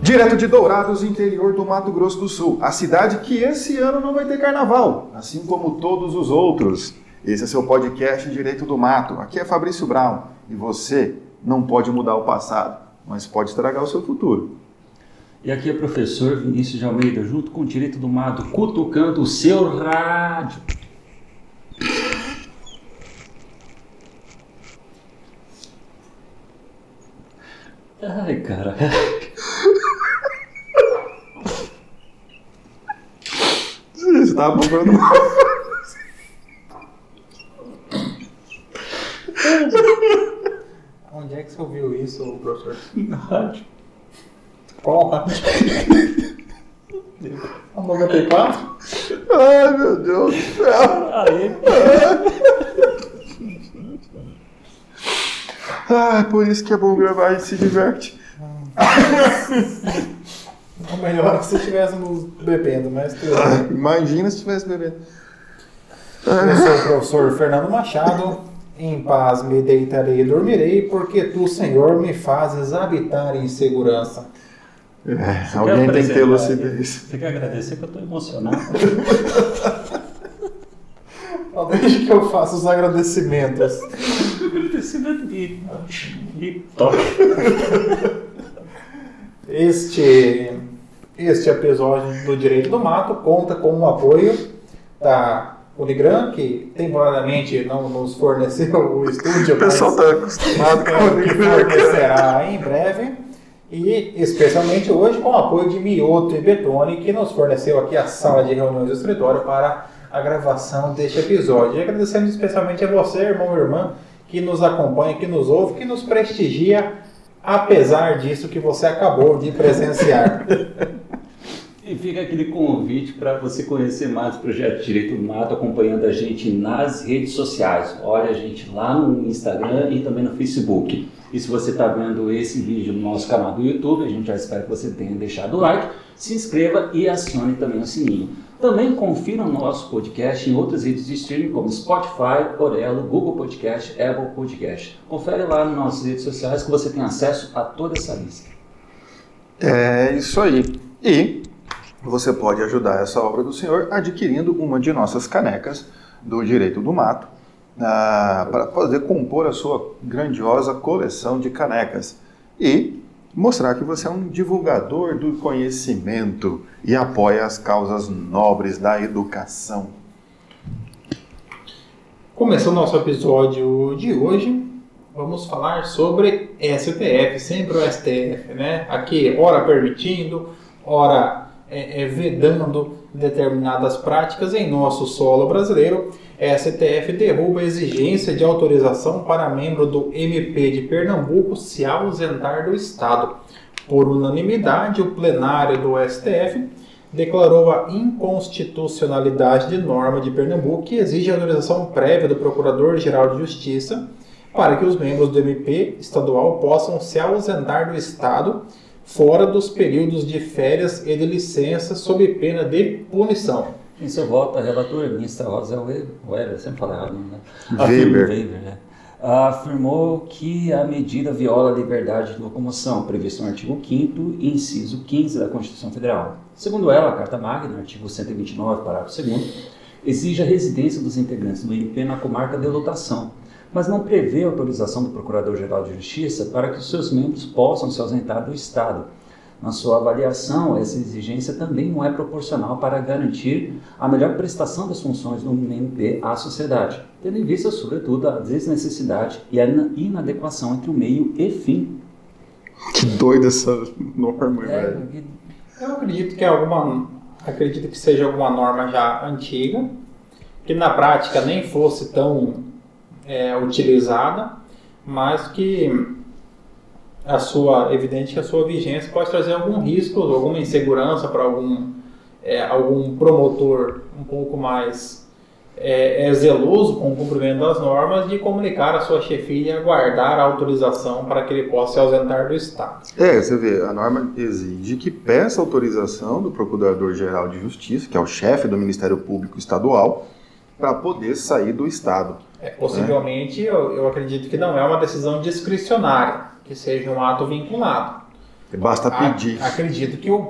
Direto de Dourados, interior do Mato Grosso do Sul, a cidade que esse ano não vai ter carnaval, assim como todos os outros. Esse é seu podcast Direito do Mato. Aqui é Fabrício Brown e você não pode mudar o passado, mas pode estragar o seu futuro. E aqui é o professor Vinícius de Almeida, junto com o Direito do Mato, cutucando o seu rádio. Ai, cara. Você tava procurando uma... Onde é que você ouviu isso, professor? Na rádio. Qual rádio? 94? Ai, meu Deus do céu. Aí. Ai, por isso que é bom gravar e se diverte. Ou melhor, se estivéssemos bebendo, mas tudo bem. Imagina se estivesse bebendo. Eu sou o professor Fernando Machado. Em paz me deitarei e dormirei, porque tu, Senhor, me fazes habitar em segurança. Alguém tem que ter lucidez. Você quer agradecer que eu estou emocionado? Desde que eu faço os agradecimentos. Agradecimento de toque. Este episódio do Direito do Mato conta com o apoio da Unigram, que temporariamente não nos forneceu o estúdio. O pessoal está acostumado com o que fornecerá em breve. E especialmente hoje com o apoio de Mioto e Betone, que nos forneceu aqui a sala de reuniões do escritório para a gravação deste episódio. E agradecemos especialmente a você, irmão e irmã, que nos acompanha, que nos ouve, que nos prestigia, apesar disso que você acabou de presenciar. E fica aquele convite para você conhecer mais o Projeto Direito do Mato, acompanhando a gente nas redes sociais. Olha a gente lá no Instagram e também no Facebook. E se você está vendo esse vídeo no nosso canal do YouTube, a gente já espera que você tenha deixado o like, se inscreva e acione também o sininho. Também confira o nosso podcast em outras redes de streaming como Spotify, Orelo, Google Podcast, Apple Podcast. Confere lá nas nossas redes sociais que você tem acesso a toda essa lista. É isso aí. E você pode ajudar essa obra do Senhor adquirindo uma de nossas canecas do Direito do Mato para poder compor a sua grandiosa coleção de canecas e mostrar que você é um divulgador do conhecimento e apoia as causas nobres da educação. Começando o nosso episódio de hoje, vamos falar sobre STF, sempre o STF, né? Aqui, ora permitindo, ora vedando determinadas práticas em nosso solo brasileiro. STF derruba a exigência de autorização para membro do MP de Pernambuco se ausentar do Estado. Por unanimidade, o plenário do STF declarou a inconstitucionalidade de norma de Pernambuco que exige a autorização prévia do Procurador-Geral de Justiça para que os membros do MP estadual possam se ausentar do Estado fora dos períodos de férias e de licença sob pena de punição. Em seu voto, a relatora ministra Rosa Weber, sempre falo errado, né? Weber, afirmou que a medida viola a liberdade de locomoção, prevista no artigo 5º, inciso 15 da Constituição Federal. Segundo ela, a Carta Magna, artigo 129, parágrafo 2º, exige a residência dos integrantes do MP na comarca de lotação, mas não prevê a autorização do Procurador-Geral de Justiça para que os seus membros possam se ausentar do Estado. Na sua avaliação, essa exigência também não é proporcional para garantir a melhor prestação das funções do MP à sociedade, tendo em vista, sobretudo, a desnecessidade e a inadequação entre o meio e fim. Que doida essa norma, velho. Eu acredito que seja alguma norma já antiga, que na prática nem fosse tão utilizada, mas que evidente que a sua vigência pode trazer algum risco, alguma insegurança para algum promotor um pouco mais zeloso com o cumprimento das normas, de comunicar à sua chefia e aguardar a autorização para que ele possa se ausentar do Estado. Você vê, a norma exige que peça autorização do Procurador-Geral de Justiça, que é o chefe do Ministério Público Estadual, para poder sair do Estado. Possivelmente, eu acredito que não é uma decisão discricionária, que seja um ato vinculado. Basta pedir. Acredito que o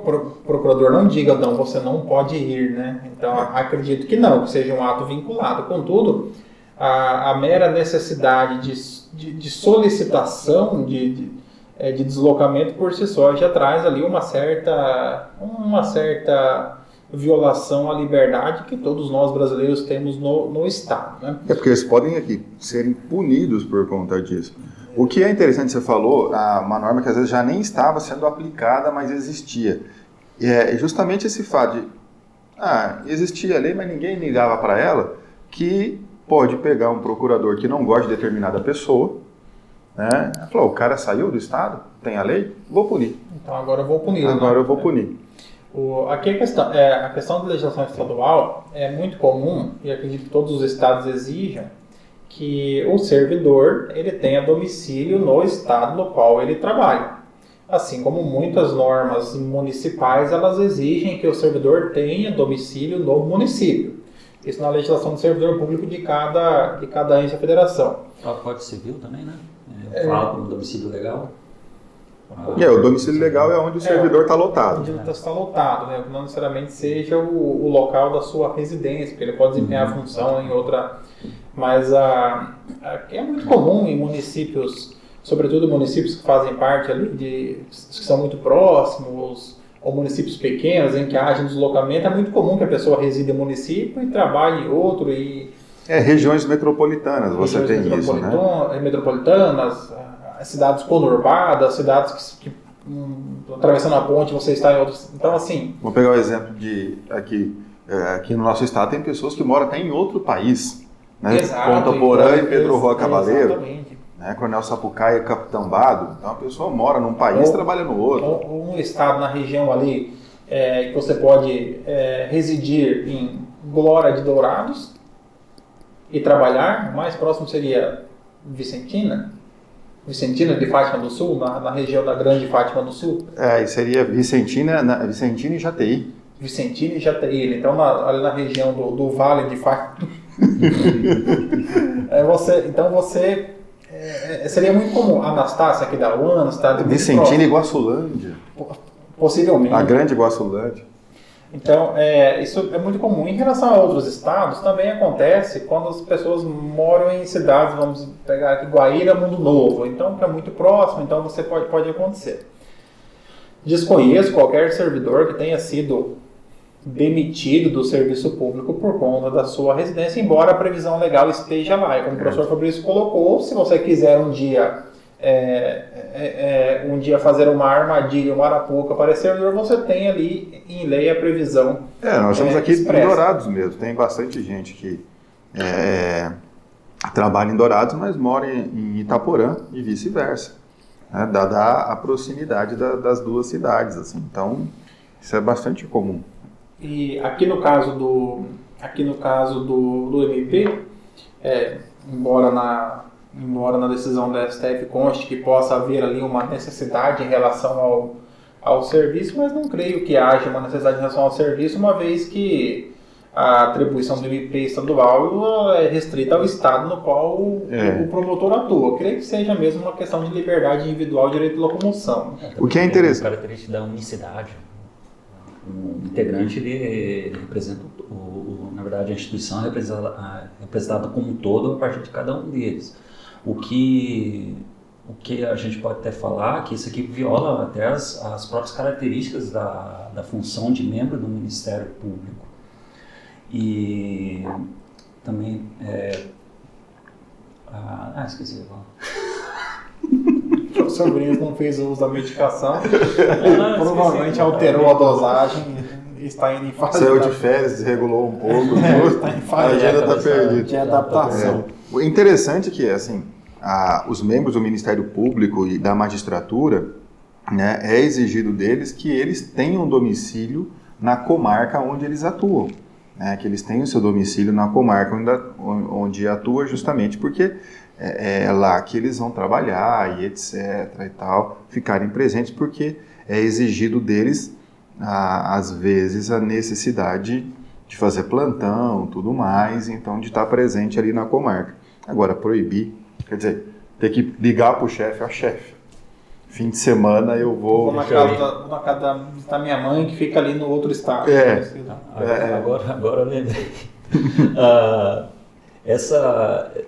procurador não diga, não, você não pode ir, né? Então, acredito que não, que seja um ato vinculado. Contudo, a mera necessidade de solicitação de deslocamento por si só já traz ali uma certa violação à liberdade que todos nós brasileiros temos no Estado, né? É porque eles podem aqui serem punidos por conta disso. O que é interessante, você falou, uma norma que às vezes já nem estava sendo aplicada, mas existia. É justamente esse fato de, existia a lei, mas ninguém ligava para ela, que pode pegar um procurador que não gosta de determinada pessoa, né? Falou, o cara saiu do Estado, tem a lei, vou punir. Então agora eu vou punir. Agora eu vou punir. Aqui a questão da legislação estadual é muito comum, e acredito que todos os estados exijam, que o servidor ele tenha domicílio no estado no qual ele trabalha. Assim como muitas normas municipais, elas exigem que o servidor tenha domicílio no município. Isso na legislação do servidor público de cada ente da federação. O Código Civil também, né? Fala como domicílio legal. O domicílio legal é onde o servidor está lotado. Onde ele está lotado, né? Não necessariamente seja o local da sua residência, porque ele pode desempenhar a função em outra. Mas é muito comum em municípios, sobretudo municípios que fazem parte ali, que são muito próximos, ou municípios pequenos em que haja um deslocamento, é muito comum que a pessoa resida em um município e trabalhe em outro. Regiões metropolitanas, você tem isso, né? Metropolitanas, cidades conurbadas, cidades que atravessando a ponte você está em outros. Então, assim. Vou pegar o exemplo de aqui no nosso estado tem pessoas que moram até em outro país, né? Exato, Ponta Porã e Pedro Roa Cavaleiro, exatamente. Né? Coronel Sapucaia e Capitão Bado. Então a pessoa mora num país e trabalha no outro. Ou um estado na região ali que você pode residir em Glória de Dourados e trabalhar. O mais próximo seria Vicentina de Fátima do Sul, na região da Grande Fátima do Sul. E seria Vicentina e Jataí. Vicentina e Jataí. Então, ali na região do Vale de Fátima. Seria muito comum. Anastácia aqui da UAN, Vicentina e Guaçulândia. Possivelmente. A Grande Guaçulândia. Então, isso é muito comum. Em relação a outros estados, também acontece quando as pessoas moram em cidades, vamos pegar aqui Guaíra, Mundo Novo, então que é muito próximo, então você pode acontecer. Desconheço qualquer servidor que tenha sido demitido do serviço público por conta da sua residência, embora a previsão legal esteja lá. E como o professor Fabrício colocou, se você quiser um dia fazer uma armadilha, uma arapuca para esse servidor, você tem ali em lei a previsão. Nós estamos aqui expressa. Em Dourados mesmo, tem bastante gente que trabalha em Dourados, mas mora em Itaporã e vice-versa, né? Dada a proximidade das duas cidades, assim. Então isso é bastante comum. E aqui no caso do MP, embora na decisão da STF conste que possa haver ali uma necessidade em relação ao serviço, mas não creio que haja uma necessidade em relação ao serviço, uma vez que a atribuição do MP estadual é restrita ao estado no qual o promotor atua. Eu creio que seja mesmo uma questão de liberdade individual e direito de locomoção. O que é interessante. A característica da unicidade. O integrante ele representa na verdade a instituição é representada como um todo a partir de cada um deles. O que a gente pode até falar que isso aqui viola até as próprias características da função de membro do Ministério Público. E também esqueci de falar. O professor Brins não fez uso da medicação, provavelmente alterou a dosagem e está indo em fase. Saiu de férias, desregulou um pouco. Está em fase de adaptação. O interessante é que, assim, os membros do Ministério Público e da magistratura, né, é exigido deles que eles tenham domicílio na comarca onde eles atuam. Né, que eles tenham seu domicílio na comarca onde atua, justamente porque é lá que eles vão trabalhar e etc. e tal, ficarem presentes, porque é exigido deles, às vezes, a necessidade de fazer plantão, tudo mais, então de estar presente ali na comarca. Agora, proibir, quer dizer, ter que ligar para o chefe, chefe, Fim de semana eu Vou vou... na casa da minha mãe, que fica ali no outro estado. Agora eu lembrei.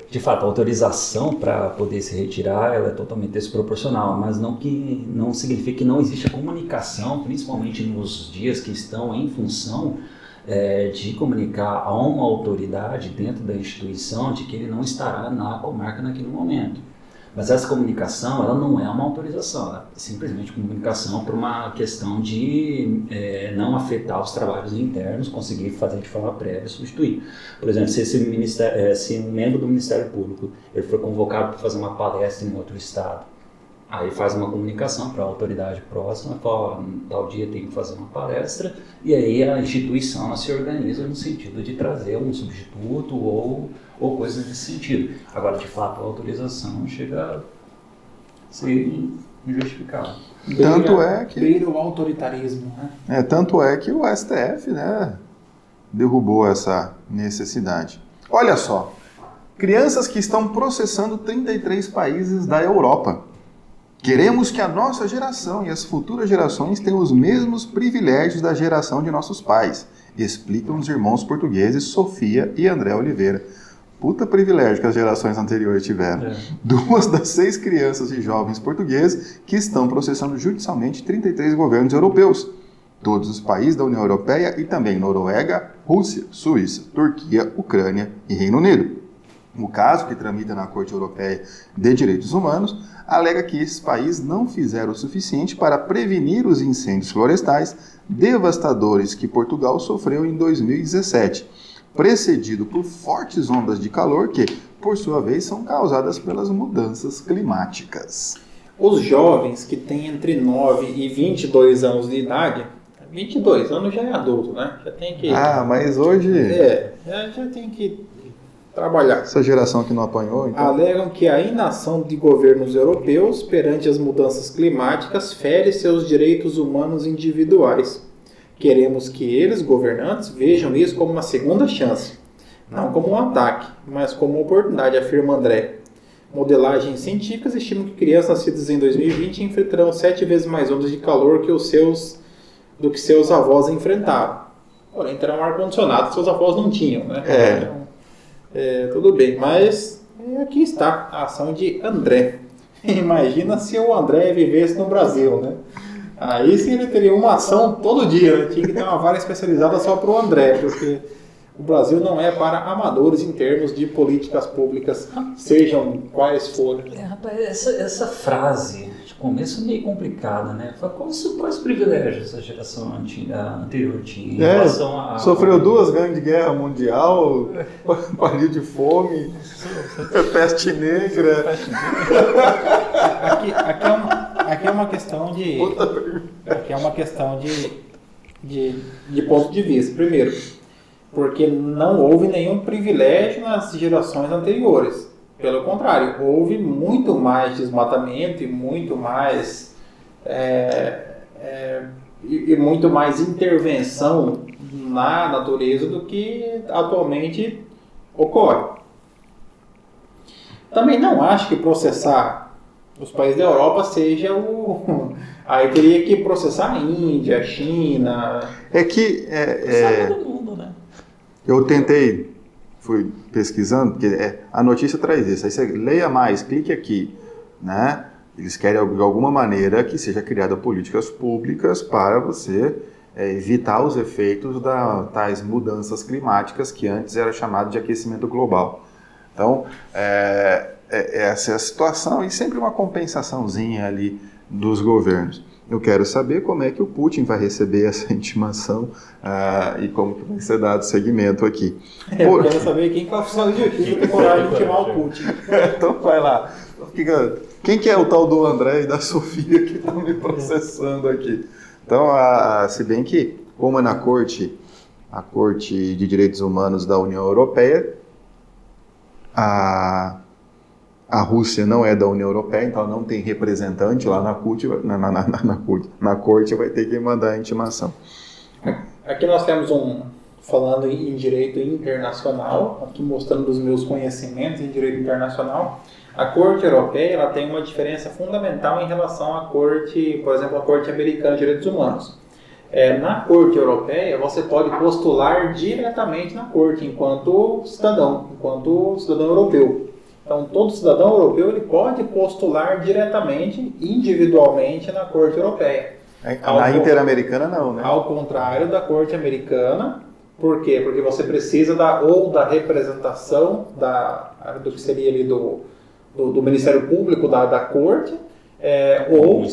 De fato, a autorização para poder se retirar ela é totalmente desproporcional, mas não significa que não existe a comunicação, principalmente nos dias que estão em função de comunicar a uma autoridade dentro da instituição de que ele não estará na comarca naquele momento. Mas essa comunicação, ela não é uma autorização, ela é simplesmente comunicação por uma questão de não afetar os trabalhos internos, conseguir fazer de forma prévia e substituir. Por exemplo, se um membro do Ministério Público ele for convocado para fazer uma palestra em outro estado, aí faz uma comunicação para a autoridade próxima, fala, tal dia tem que fazer uma palestra, e aí a instituição se organiza no sentido de trazer um substituto ou coisas nesse sentido. Agora, de fato, a autorização chega a ser injustificável. Beira o autoritarismo, né? Tanto é que o STF, né, derrubou essa necessidade. Olha só, crianças que estão processando 33 países da Europa. Queremos que a nossa geração e as futuras gerações tenham os mesmos privilégios da geração de nossos pais, explicam os irmãos portugueses Sofia e André Oliveira. Puta privilégio que as gerações anteriores tiveram. 2 das 6 crianças e jovens portugueses que estão processando judicialmente 33 governos europeus. Todos os países da União Europeia e também Noruega, Rússia, Suíça, Turquia, Ucrânia e Reino Unido. O caso, que tramita na Corte Europeia de Direitos Humanos, alega que esses países não fizeram o suficiente para prevenir os incêndios florestais devastadores que Portugal sofreu em 2017, precedido por fortes ondas de calor que, por sua vez, são causadas pelas mudanças climáticas. Os jovens que têm entre 9 e 22 anos de idade, 22 anos já é adulto, né? Já tem que... mas hoje... já tem que trabalhar. Essa geração que não apanhou, então... Alegam que a inação de governos europeus perante as mudanças climáticas fere seus direitos humanos individuais. Queremos que eles, governantes, vejam isso como uma segunda chance. Não como um ataque, mas como uma oportunidade, afirma André. Modelagens científicas estimam que crianças nascidas em 2020 enfrentarão 7 vezes mais ondas de calor do que seus avós enfrentaram. Porém, terão ar-condicionado que seus avós não tinham, né? Tudo bem, mas aqui está a ação de André. Imagina se o André vivesse no Brasil, né? Aí sim ele teria uma ação todo dia, né? Tinha que ter uma vara especializada só para o André, porque o Brasil não é para amadores em termos de políticas públicas, sejam quais forem. Rapaz, essa frase de começo é meio complicada, né? Quais privilégios essa geração anterior tinha em relação a... Sofreu 2 grandes guerras mundial, pariu de fome, peste negra. Aqui é uma questão de... Aqui é uma questão de ponto de vista. Primeiro, porque não houve nenhum privilégio nas gerações anteriores. Pelo contrário, houve muito mais desmatamento e muito mais e muito mais intervenção na natureza do que atualmente ocorre. Também não acho que processar os países da Europa seja o... Aí teria que processar a Índia, a China... todo mundo, né? Eu fui pesquisando, porque a notícia traz isso. Aí você leia mais, clique aqui, né? Eles querem, de alguma maneira, que seja criada políticas públicas para você evitar os efeitos das tais mudanças climáticas que antes era chamado de aquecimento global. Então, essa é a situação e sempre uma compensaçãozinha ali dos governos. Eu quero saber como é que o Putin vai receber essa intimação e como que vai ser dado seguimento aqui. Eu quero saber quem com a oficial de justiça tem coragem de intimar o Putin. Então vai lá. Quem que é o tal do André e da Sofia que estão me processando aqui? Então, se bem que, como é a Corte de Direitos Humanos da União Europeia, a Rússia não é da União Europeia, então não tem representante lá na Corte, vai ter que mandar a intimação. Aqui nós temos falando em direito internacional, aqui mostrando os meus conhecimentos em direito internacional, a Corte Europeia ela tem uma diferença fundamental em relação à Corte, por exemplo, a Corte Americana de Direitos Humanos. Na Corte Europeia, você pode postular diretamente na Corte, enquanto cidadão europeu. Então, todo cidadão europeu ele pode postular diretamente, individualmente, na Corte Europeia. Na Interamericana não, né? Ao contrário da Corte Americana. Por quê? Porque você precisa da representação do que seria ali do Ministério Público da Corte, ou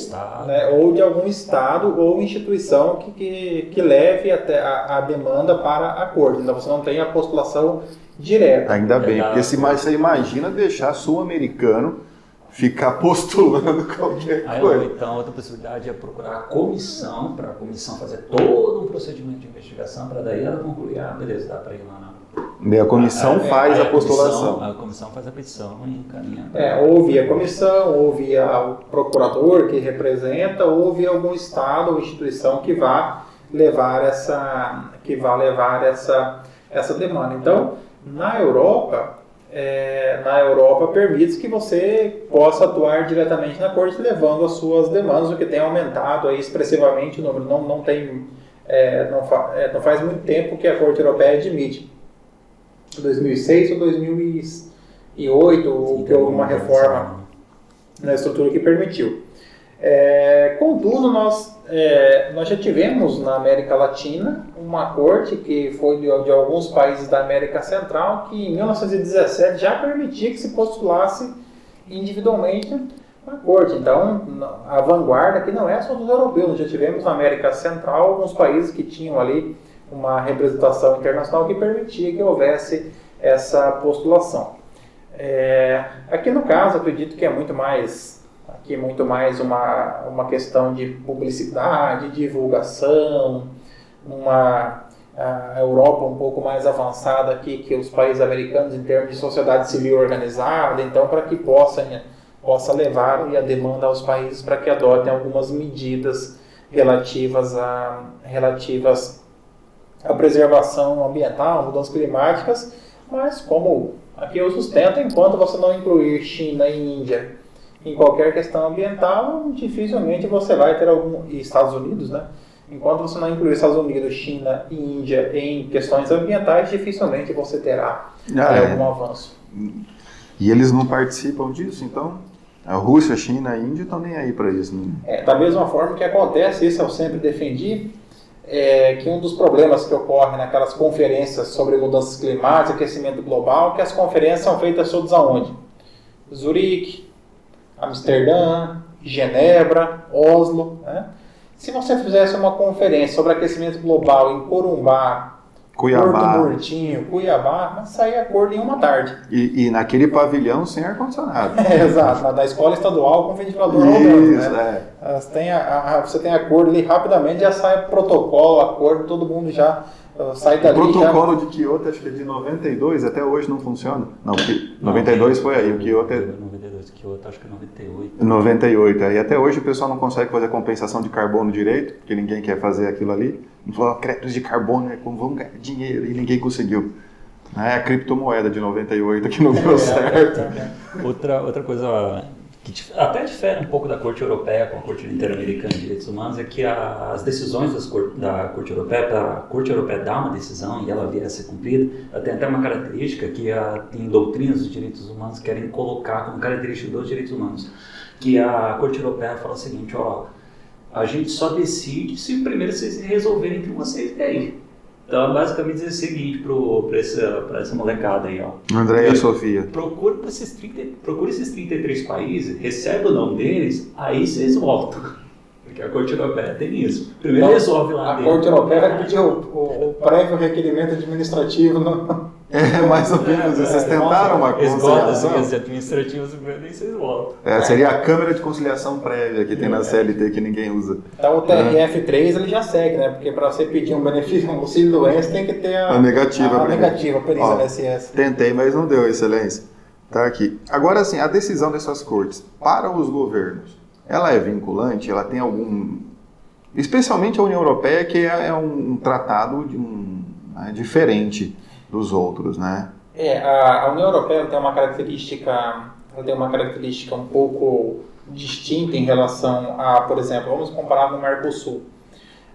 de algum estado ou instituição que leve até a demanda para a Corte. Então você não tem a postulação direta. Ainda bem, porque você imagina deixar sul-americano ficar postulando qualquer coisa. Então, outra possibilidade é procurar a comissão, para a comissão fazer todo um procedimento de investigação, para daí ela concluir, beleza, dá para ir lá na... E a comissão faz a postulação. A comissão faz a petição e encaminha. Ou via comissão, ou via o procurador que representa, ou via algum estado ou instituição que vá levar essa demanda. Então, na Europa permite que você possa atuar diretamente na Corte, levando as suas demandas, o que tem aumentado aí expressivamente o número. Não faz muito tempo que a Corte Europeia admite. 2006 ou 2008, que houve uma reforma na estrutura que permitiu. Contudo, nós já tivemos na América Latina uma corte que foi de alguns países da América Central que em 1917 já permitia que se postulasse individualmente na corte. Então, a vanguarda aqui não é só dos europeus, nós já tivemos na América Central alguns países que tinham ali uma representação internacional que permitia que houvesse essa postulação. Aqui no caso, acredito que é muito mais uma questão de publicidade, divulgação, a Europa um pouco mais avançada aqui que os países americanos em termos de sociedade civil organizada, então para que possa levar a demanda aos países para que adotem algumas medidas relativas à preservação ambiental, mudanças climáticas, mas como aqui eu sustento, enquanto você não incluir China e Índia em qualquer questão ambiental, dificilmente você vai ter e Estados Unidos, né? Enquanto você não incluir Estados Unidos, China e Índia em questões ambientais, dificilmente você terá algum avanço. E eles não participam disso, então? A Rússia, a China e a Índia estão nem aí para isso, né? Da mesma forma que acontece, isso eu sempre defendi, que um dos problemas que ocorre naquelas conferências sobre mudanças climáticas, aquecimento global, que as conferências são feitas todas aonde? Zurique, Amsterdã, Genebra, Oslo, né? Se você fizesse uma conferência sobre aquecimento global em Corumbá, Cuiabá, Porto Murtinho, Cuiabá, mas saía acordo em uma tarde. E naquele pavilhão sem ar-condicionado. Exato, na escola estadual com ventilador rodando, né? Você tem acordo ali rapidamente, já sai protocolo, acordo, todo mundo já sai dali. O protocolo de Kyoto, acho que é de 92, até hoje não funciona. Não, 92 foi aí, o Kyoto é... 92, Kyoto acho que é 98. 98, aí até hoje o pessoal não consegue fazer compensação de carbono direito, porque ninguém quer fazer aquilo ali. Não falou, créditos de carbono, como vão ganhar dinheiro, e ninguém conseguiu. A criptomoeda de 98 que não deu certo. Outra coisa que até difere um pouco da Corte Europeia com a Corte Interamericana de Direitos Humanos é que as decisões da Corte Europeia, para a Corte Europeia dar uma decisão e ela vir a ser cumprida, ela tem até uma característica que tem doutrinas dos direitos humanos que querem colocar como característica dos direitos humanos, que a Corte Europeia fala o seguinte, a gente só decide se primeiro vocês resolverem entre vocês daí. Então, basicamente, dizer o seguinte para essa molecada aí, André e a Sofia. Procure esses 33 países, recebe o nome deles, aí vocês voltam. Porque a Corte Europeia tem isso. Primeiro resolve lá dentro. A Corte Europeia vai pedir o prévio requerimento administrativo. Mais ou menos. Vocês tentaram uma conciliação? As administrativas, nem vocês voltam. Seria a Câmara de Conciliação Prévia que tem na CLT que ninguém usa. Então o TRF3 ele já segue, né? Porque para você pedir um benefício, um auxílio doença, tem que ter a negativa. A negativa, perícia da SS. Tentei, mas não deu, Excelência. Tá aqui. Agora, assim, a decisão dessas cortes para os governos, ela é vinculante? Ela tem algum... Especialmente a União Europeia, que é um tratado de né, diferente dos outros, né? A União Europeia tem uma característica um pouco distinta em relação a, por exemplo, vamos comparar com o Mercosul.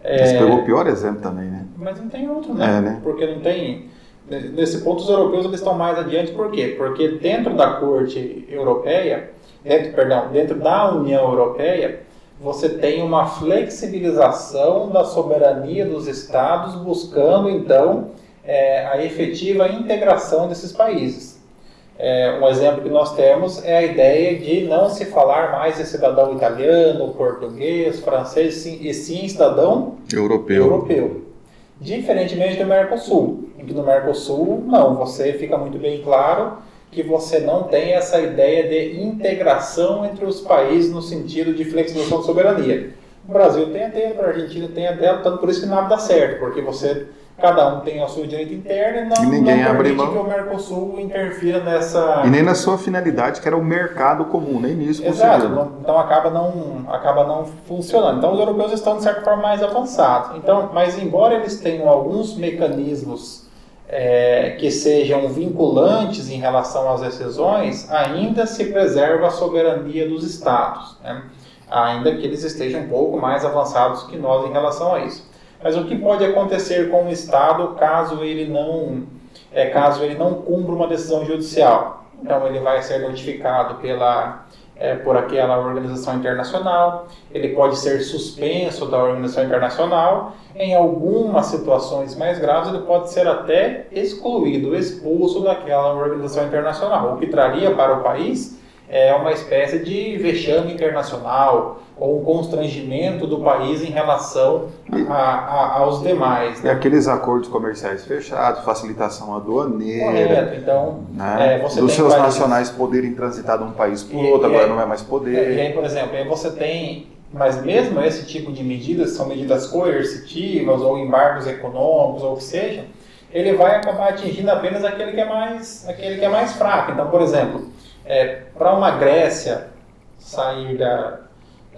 Você pegou o pior exemplo também, né? Mas não tem outro, né? Né? Porque não tem... Nesse ponto, os europeus eles estão mais adiante, por quê? Porque dentro da Corte Europeia, dentro da União Europeia, você tem uma flexibilização da soberania dos Estados, buscando, então, a efetiva integração desses países. Um exemplo que nós temos é a ideia de não se falar mais em cidadão italiano, português, francês, e sim cidadão europeu. Diferentemente do Mercosul, em que no Mercosul, não, você fica muito bem claro que você não tem essa ideia de integração entre os países no sentido de flexibilização de soberania. O Brasil tem a dele, a Argentina tem a dela, tanto por isso que nada dá certo, porque cada um tem o seu direito interno e não permite que o Mercosul interfira nessa... E nem na sua finalidade, que era o mercado comum, nem nisso Exato, conseguiu. então acaba não funcionando. Então os europeus estão, de certa forma, mais avançados. Mas embora eles tenham alguns mecanismos que sejam vinculantes em relação às decisões, ainda se preserva a soberania dos Estados, né? Ainda que eles estejam um pouco mais avançados que nós em relação a isso. Mas o que pode acontecer com o Estado caso ele não cumpra uma decisão judicial? Então ele vai ser notificado por aquela organização internacional, ele pode ser suspenso da organização internacional, em algumas situações mais graves ele pode ser até excluído, expulso daquela organização internacional, o que traria para o país uma espécie de vexame internacional ou um constrangimento do país em relação aos demais. E aqueles acordos comerciais fechados, facilitação aduaneira. Correto, então... Né? Dos seus nacionais poderem transitar de um país para o outro, agora não vai mais poder. E aí, por exemplo, você tem... Mas mesmo esse tipo de medidas, são medidas coercitivas ou embargos econômicos ou o que seja, ele vai acabar atingindo apenas aquele que é mais fraco. Então, por exemplo, para uma Grécia sair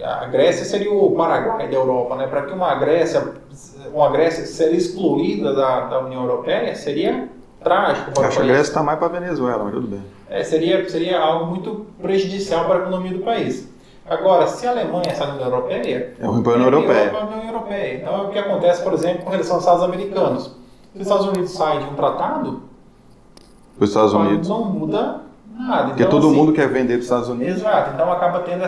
a Grécia seria o Paraguai da Europa, né? Para que uma Grécia ser excluída da União Europeia seria trágico para o país. Acho que a Grécia está mais para a Venezuela, mas tudo bem. Seria algo muito prejudicial para a economia do país. Agora, se a Alemanha sai da União Europeia... É ruim para a União Europeia. Então, é o que acontece, por exemplo, com relação aos Estados americanos. Se os Estados Unidos saem de um tratado, os Estados Unidos não muda nada. Porque então, todo mundo quer vender para os Estados Unidos. Exato, então acaba tendo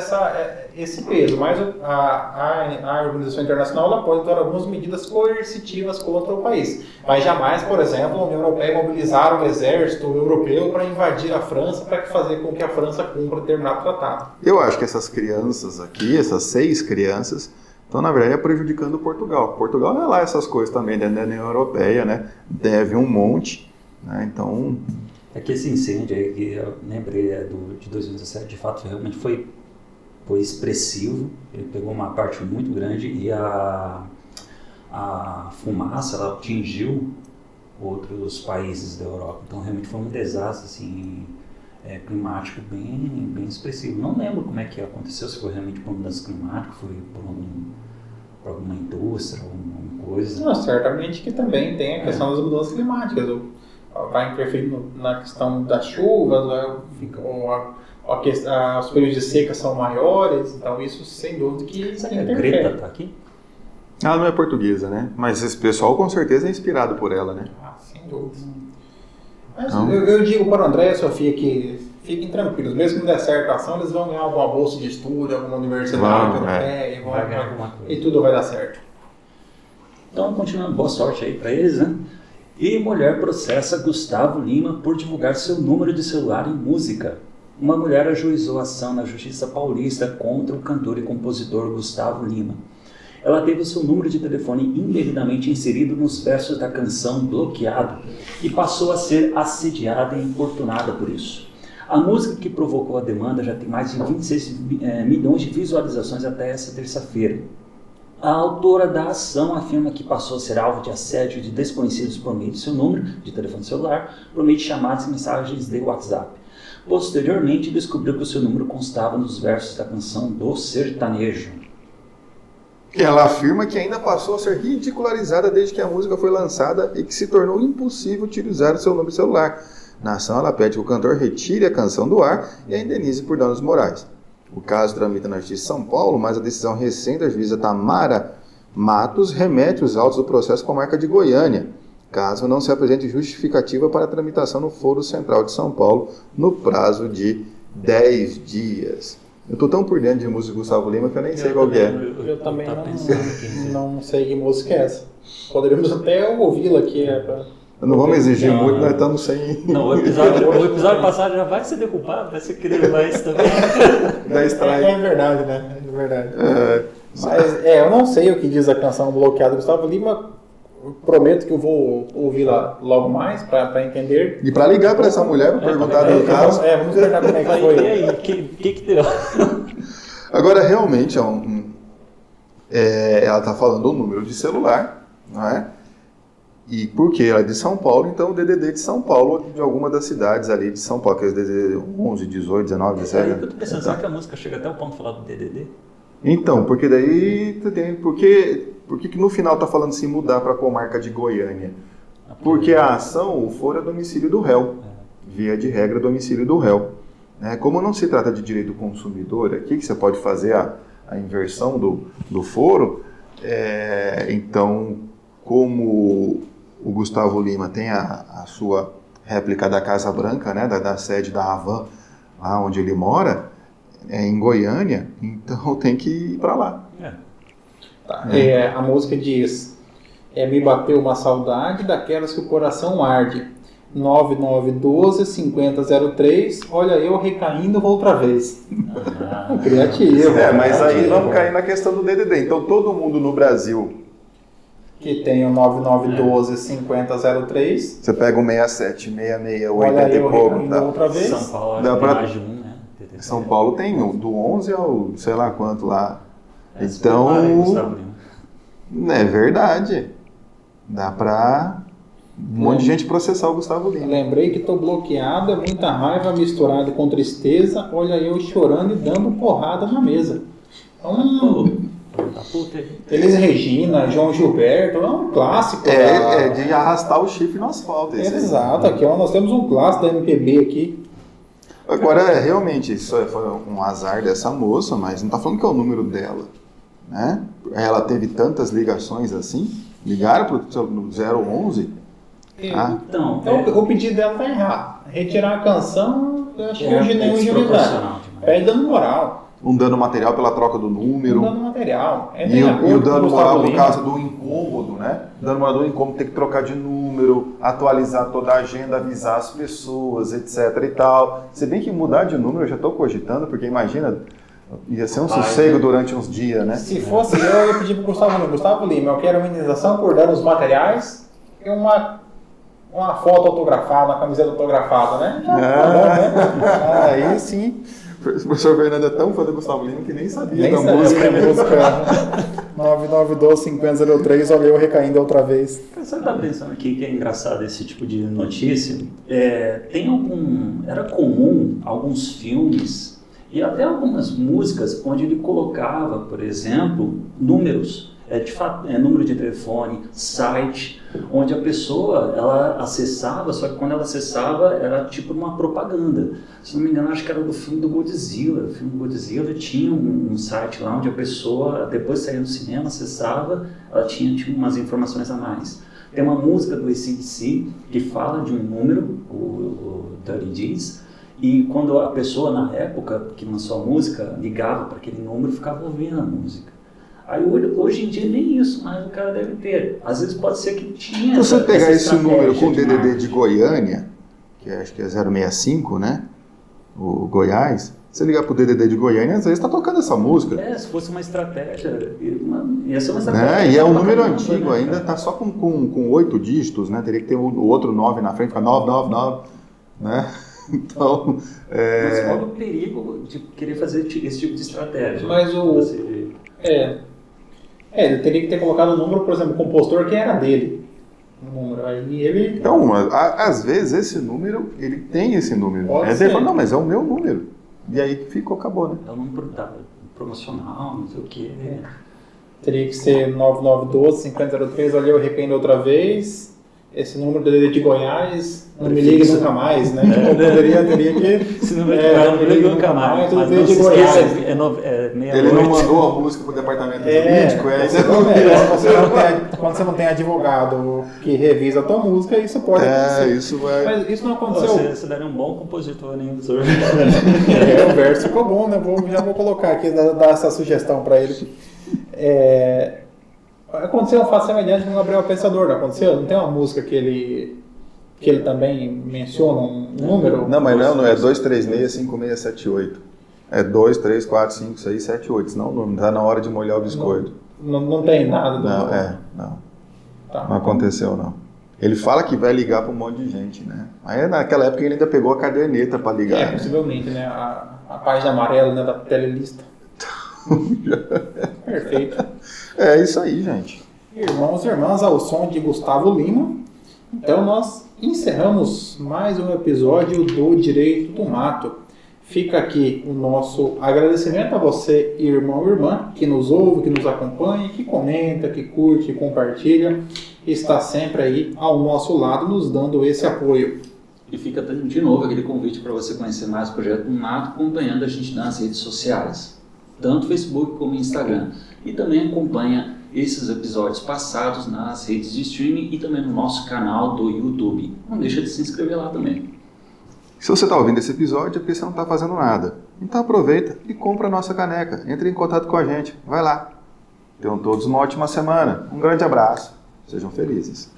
esse peso. Mas a organização internacional ela pode tomar algumas medidas coercitivas contra o país. Mas jamais, por exemplo, a União Europeia mobilizar o exército europeu para invadir a França para fazer com que a França cumpra determinado tratado. Eu acho que essas crianças aqui, essas 6 crianças, estão, na verdade, prejudicando Portugal. Portugal não é lá essas coisas também, dentro da União Europeia, né? Deve um monte, né? Então... É que esse incêndio aí, que eu lembrei de 2017, de fato realmente foi expressivo, ele pegou uma parte muito grande e a fumaça ela atingiu outros países da Europa, então realmente foi um desastre assim, climático bem expressivo. Não lembro como é que aconteceu, se foi realmente por mudança climática, foi por alguma indústria, alguma coisa. Não, certamente que também tem a questão das mudanças climáticas. Vai interferir na questão das chuvas, os períodos de seca são maiores, então isso sem dúvida que interfere. A Greta está aqui? Ela não é portuguesa, né? Mas esse pessoal com certeza é inspirado por ela, né? Sem dúvida. Mas eu digo para o André e a Sofia que fiquem tranquilos, mesmo que não der certo a ação, eles vão ganhar alguma bolsa de estudo, alguma universidade europeia, e tudo vai dar certo. Então, continuando, boa sorte aí para eles, né? E mulher processa Gustavo Lima por divulgar seu número de celular em música. Uma mulher ajuizou ação na Justiça Paulista contra o cantor e compositor Gustavo Lima. Ela teve o seu número de telefone indevidamente inserido nos versos da canção Bloqueado e passou a ser assediada e importunada por isso. A música que provocou a demanda já tem mais de 26 milhões de visualizações até essa terça-feira. A autora da ação afirma que passou a ser alvo de assédio de desconhecidos por meio de seu número de telefone celular, por meio de chamadas e mensagens de WhatsApp. Posteriormente, descobriu que o seu número constava nos versos da canção do sertanejo. Ela afirma que ainda passou a ser ridicularizada desde que a música foi lançada e que se tornou impossível utilizar o seu nome celular. Na ação, ela pede que o cantor retire a canção do ar e a indenize por danos morais. O caso tramita na Justiça de São Paulo, mas a decisão recente da juíza Tamara Matos remete os autos do processo com a marca de Goiânia, caso não se apresente justificativa para a tramitação no Foro Central de São Paulo no prazo de 10 dias. Eu estou tão por dentro de música de Gustavo Lima que eu nem sei qual que é. Eu também não sei que música é essa. Poderíamos até ouvi-la aqui. Não vamos exigir muito, nós estamos sem... Não, o episódio passado já vai ser derrubado, vai ser querido mais também. É verdade, né? É verdade. Mas eu não sei o que diz a canção Bloqueado do Gustavo Lima. Eu prometo que eu vou ouvir lá logo mais para entender. E para ligar para essa mulher, para perguntar do caso. Vamos perguntar como é que foi. E aí, o que deu? Agora, realmente, ela está falando o número de celular, não é? E porque ela é de São Paulo, então o DDD de São Paulo, de alguma das cidades ali de São Paulo, que é o DDD 11, 18, 19, 17. Eu tô pensando, será que a música chega até o ponto de falar do DDD? Então, porque daí... Por que no final está falando assim, mudar para a comarca de Goiânia? Porque a ação, o foro é domicílio do réu. Via de regra, domicílio do réu. Como não se trata de direito do consumidor, aqui que você pode fazer a inversão do foro, então, como o Gustavo Lima tem a sua réplica da Casa Branca, né, da sede da Havan, lá onde ele mora, em Goiânia, então tem que ir para lá. Tá. A música diz: me bateu uma saudade daquelas que o coração arde. 9912-5003, olha eu recaindo outra vez. Criativo. Mas aí vamos cair na questão do DDD. Então todo mundo no Brasil que tem o 9912-5003. Você pega o 67, 66, 80 olha e pouco. Outra vez. São Paulo dá pra... mais de um, né? São Paulo tem do 11 ao sei lá quanto lá. Então, é verdade. Dá pra um monte de gente processar o Gustavo Lima. Lembrei que tô bloqueada, muita raiva misturada com tristeza. Olha eu chorando e dando porrada na mesa. Elis Regina, João Gilberto, é um clássico. É de arrastar o chifre no asfalto. Exato, aqui nós temos um clássico da MPB aqui. Agora, realmente, isso foi um azar dessa moça, mas não está falando que é o número dela, né? Ela teve tantas ligações assim, ligaram para o 011. Então, o pedido dela está errado. Retirar a canção, eu acho que hoje nenhum juizado. Pede dano moral. Um dano material pela troca do número. Um dano material. E o dano moral por causa do incômodo, né? Dano moral do incômodo, tem que trocar de número, atualizar toda a agenda, avisar as pessoas, etc e tal. Se bem que mudar de número eu já estou cogitando, porque imagina, ia ser um sossego durante uns dias, né? Se fosse eu ia pedir para o Gustavo Lima, eu quero uma indenização por danos materiais e uma foto autografada, uma camiseta autografada, né? Aí sim. O professor Fernando é tão fã do Gustavo Lima que nem sabia da música. 9912-5003, olha eu recaindo outra vez. Você está pensando aqui que é engraçado esse tipo de notícia? Era comum alguns filmes e até algumas músicas onde ele colocava, por exemplo, números. Número de telefone, site, onde a pessoa ela acessava, só que quando ela acessava era tipo uma propaganda. Se não me engano, acho que era do filme do Godzilla. O filme do Godzilla tinha um site lá onde a pessoa, depois de sair do cinema, acessava, ela tinha umas informações a mais. Tem uma música do AC/DC que fala de um número, o Dirty Deeds, e quando a pessoa, na época que lançou a música, ligava para aquele número, ficava ouvindo a música. Aí hoje em dia nem isso mais o cara deve ter. Às vezes pode ser que tinha. Se você pegar esse número com o DDD de Goiânia, que acho que é 065, né? O Goiás, você ligar pro DDD de Goiânia, às vezes está tocando essa música. Se fosse uma estratégia, ia ser uma estratégia. E é um número antigo, né? Ainda está só com 8 dígitos, né? Teria que ter o outro 9 na frente, fica 999, né? Então. Mas qual é o perigo de querer fazer esse tipo de estratégia? Mas ele teria que ter colocado o número, por exemplo, o compositor que era dele. Aí ele... Então, às vezes esse número, ele tem esse número. Aí ele fala, não, mas é o meu número. E aí acabou, né? É o número promocional, não sei o quê. Teria que ser 9912-5003, olha, eu arrependo outra vez. Esse número de Goiás, não me ligue nunca mais, né? Teria que... Esse número de Goiás, não me ligue nunca mais. Mas não se esqueça, ele não mandou a música pro departamento jurídico, quando você não tem advogado que revisa a tua música, isso pode acontecer. Isso vai... Mas isso não aconteceu. Você daria um bom compositor, né? O verso ficou bom, né? Já vou colocar aqui, dar essa sugestão para ele. Aconteceu um fato semelhante com o Gabriel Pensador, não aconteceu? Não tem uma música que ele também menciona um número? Não, mas não é 2365678. É 2, 3, 4, 5, 6, 7, 8. Senão não está na hora de molhar o biscoito. Não tem nada do... Não. Tá. Não aconteceu, não. Ele fala que vai ligar para um monte de gente, né? Aí naquela época ele ainda pegou a caderneta para ligar. Possivelmente, né? A página amarela, né, da telelista. Perfeito. É isso aí, gente. Irmãos e irmãs, ao som de Gustavo Lima. Então nós encerramos mais um episódio do Direito do Mato. Fica aqui o nosso agradecimento a você, irmão e irmã, que nos ouve, que nos acompanha, que comenta, que curte, que compartilha, e está sempre aí ao nosso lado, nos dando esse apoio. E fica de novo aquele convite para você conhecer mais o Projeto do Mato, acompanhando a gente nas redes sociais, tanto Facebook como Instagram. E também acompanha esses episódios passados nas redes de streaming e também no nosso canal do YouTube. Não deixa de se inscrever lá também. Se você está ouvindo esse episódio é porque você não está fazendo nada. Então aproveita e compra a nossa caneca. Entre em contato com a gente. Vai lá. Tenham todos uma ótima semana. Um grande abraço. Sejam felizes.